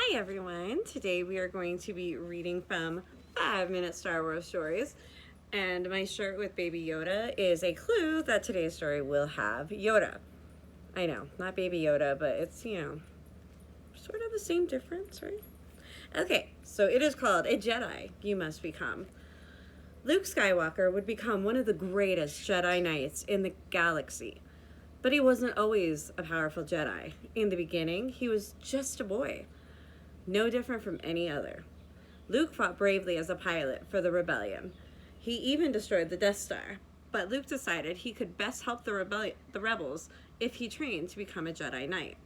Hi everyone! Today we are going to be reading from 5-Minute Star Wars Stories, and my shirt with Baby Yoda is a clue that today's story will have Yoda. I know, not Baby Yoda, but it's, sort of the same difference, right? Okay, so it is called A Jedi You Must Become. Luke Skywalker would become one of the greatest Jedi Knights in the galaxy. But he wasn't always a powerful Jedi. In the beginning, he was just a boy. No different from any other. Luke fought bravely as a pilot for the rebellion. He even destroyed the Death Star, but Luke decided he could best help the rebels if he trained to become a Jedi Knight.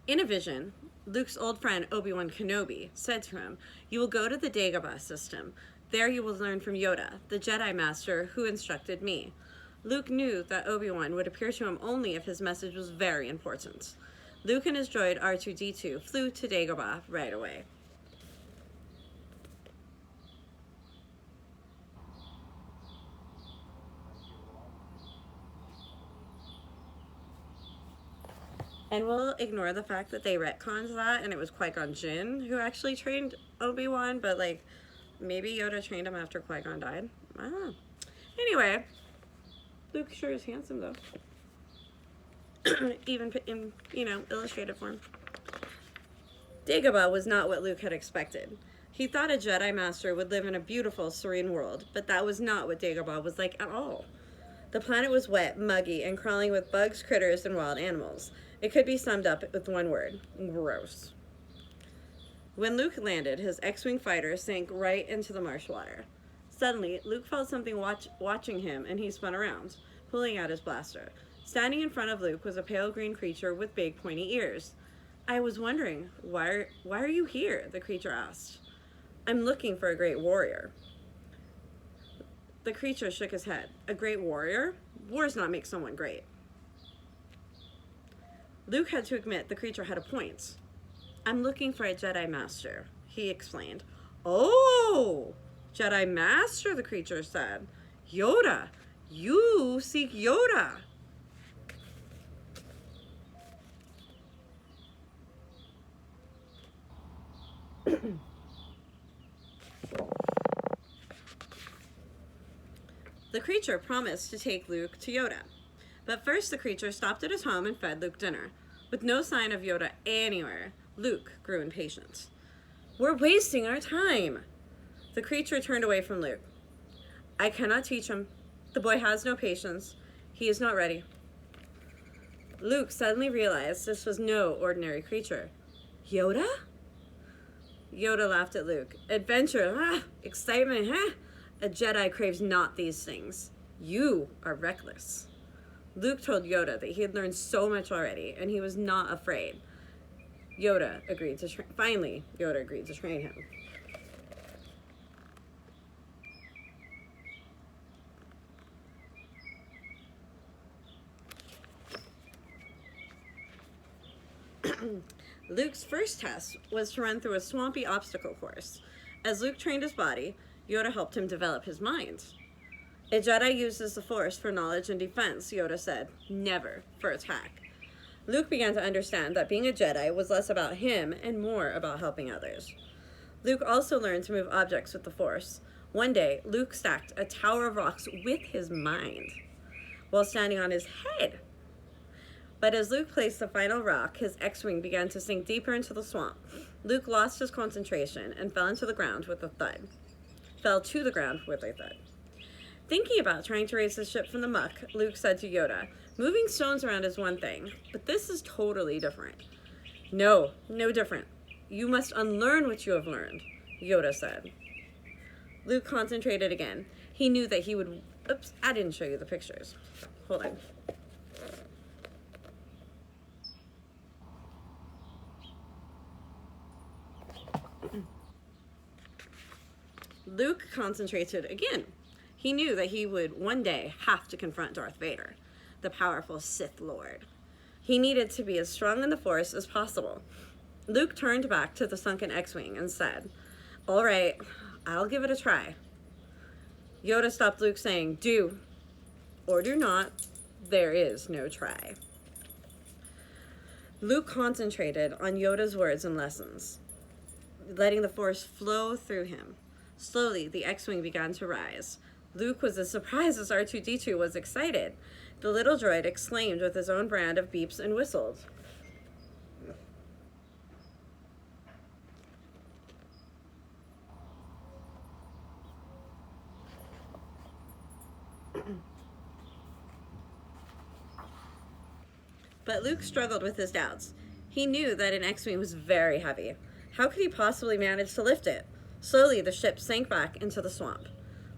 In a vision, Luke's old friend Obi-Wan Kenobi said to him, "You will go to the Dagobah system. There you will learn from Yoda, the Jedi Master who instructed me." Luke knew that Obi-Wan would appear to him only if his message was very important. Luke and his droid R2-D2 flew to Dagobah right away. And we'll ignore the fact that they retconned that and it was Qui-Gon Jinn who actually trained Obi-Wan, but maybe Yoda trained him after Qui-Gon died. I don't know. Anyway, Luke sure is handsome though. Even in, illustrated form. Dagobah was not what Luke had expected. He thought a Jedi Master would live in a beautiful, serene world, but that was not what Dagobah was like at all. The planet was wet, muggy, and crawling with bugs, critters, and wild animals. It could be summed up with one word: gross. When Luke landed, his X-Wing fighter sank right into the marsh water. Suddenly, Luke felt something watching him, and he spun around, pulling out his blaster. Standing in front of Luke was a pale green creature with big, pointy ears. "I was wondering, why are you here?" the creature asked. "I'm looking for a great warrior." The creature shook his head. "A great warrior? Wars not make someone great." Luke had to admit the creature had a point. "I'm looking for a Jedi Master," he explained. "Oh, Jedi Master," the creature said. "Yoda, you seek Yoda." The creature promised to take Luke to Yoda. But first the creature stopped at his home and fed Luke dinner. With no sign of Yoda anywhere, Luke grew impatient. "We're wasting our time." The creature turned away from Luke. "I cannot teach him. The boy has no patience. He is not ready." Luke suddenly realized this was no ordinary creature. "Yoda?" Yoda laughed at Luke. "Adventure, excitement, A Jedi craves not these things. You are reckless." Luke told Yoda that he had learned so much already, and he was not afraid. Finally, Yoda agreed to train him. Luke's first test was to run through a swampy obstacle course. As Luke trained his body, Yoda helped him develop his mind. "A Jedi uses the Force for knowledge and defense," Yoda said, "never for attack." Luke began to understand that being a Jedi was less about him and more about helping others. Luke also learned to move objects with the Force. One day, Luke stacked a tower of rocks with his mind while standing on his head. But as Luke placed the final rock, his X-Wing began to sink deeper into the swamp. Luke lost his concentration and fell to the ground with a thud. Thinking about trying to raise his ship from the muck, Luke said to Yoda, "Moving stones around is one thing, but this is totally different." No different. "You must unlearn what you have learned," Yoda said. Luke concentrated again. He knew that he would... Oops, I didn't show you the pictures. Hold on. Luke concentrated again. He knew that he would one day have to confront Darth Vader, the powerful Sith Lord. He needed to be as strong in the Force as possible. Luke turned back to the sunken X-Wing and said, "All right, I'll give it a try." Yoda stopped Luke saying, "Do or do not. There is no try." Luke concentrated on Yoda's words and lessons, letting the Force flow through him. Slowly, the X-Wing began to rise. Luke was as surprised as R2-D2 was excited. The little droid exclaimed with his own brand of beeps and whistled. But Luke struggled with his doubts. He knew that an X-Wing was very heavy. How could he possibly manage to lift it? Slowly, the ship sank back into the swamp.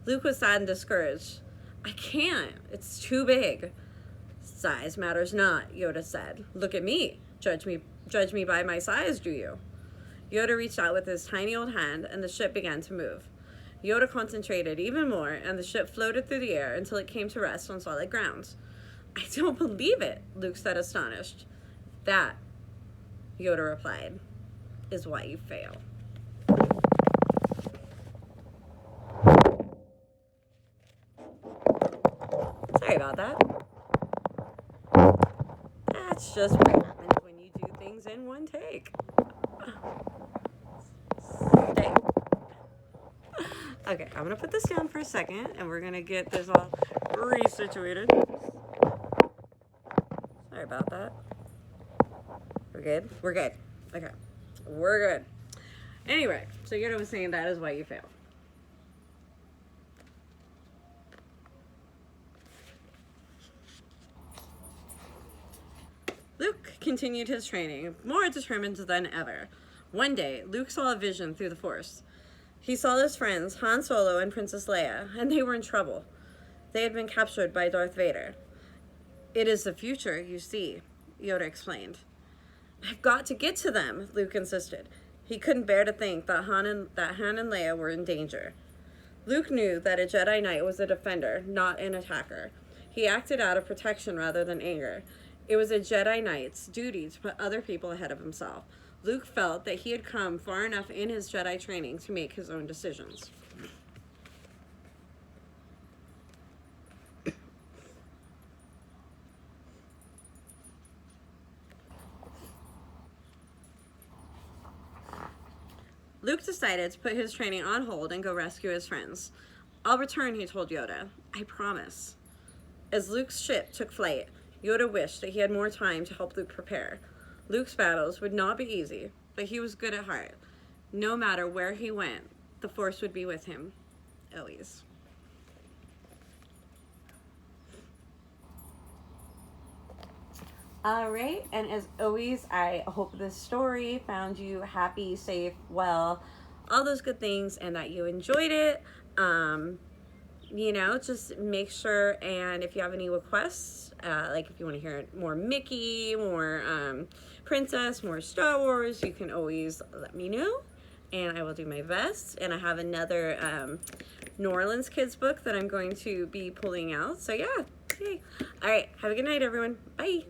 Luke was sad and discouraged. "I can't. It's too big." "Size matters not," Yoda said. "Look at me. Judge me by my size, do you?" Yoda reached out with his tiny old hand, and the ship began to move. Yoda concentrated even more, and the ship floated through the air until it came to rest on solid ground. "I don't believe it," Luke said, astonished. "That," Yoda replied, "is why you fail." Sorry about that. That's just what happens when you do things in one take. Stay. Okay, I'm gonna put this down for a second, and we're gonna get this all resituated. Sorry about that. We're good? We're good. Okay. We're good. Anyway, so Yoda was saying that is why you fail. Luke continued his training, more determined than ever. One day, Luke saw a vision through the Force. He saw his friends, Han Solo and Princess Leia, and they were in trouble. They had been captured by Darth Vader. "It is the future, you see," Yoda explained. "I've got to get to them," Luke insisted. He couldn't bear to think that Han and Leia were in danger. Luke knew that a Jedi Knight was a defender, not an attacker. He acted out of protection rather than anger. It was a Jedi Knight's duty to put other people ahead of himself. Luke felt that he had come far enough in his Jedi training to make his own decisions. Luke decided to put his training on hold and go rescue his friends. "I'll return," he told Yoda. "I promise." As Luke's ship took flight, Yoda wished that he had more time to help Luke prepare. Luke's battles would not be easy, but he was good at heart. No matter where he went, the Force would be with him, always. All right, and as always, I hope this story found you happy, safe, well, all those good things, and that you enjoyed it. Just make sure, and if you have any requests, like if you want to hear more Mickey, more Princess, more Star Wars, you can always let me know, and I will do my best. And I have another New Orleans kids book that I'm going to be pulling out. So yeah, okay. All right, have a good night, everyone. Bye.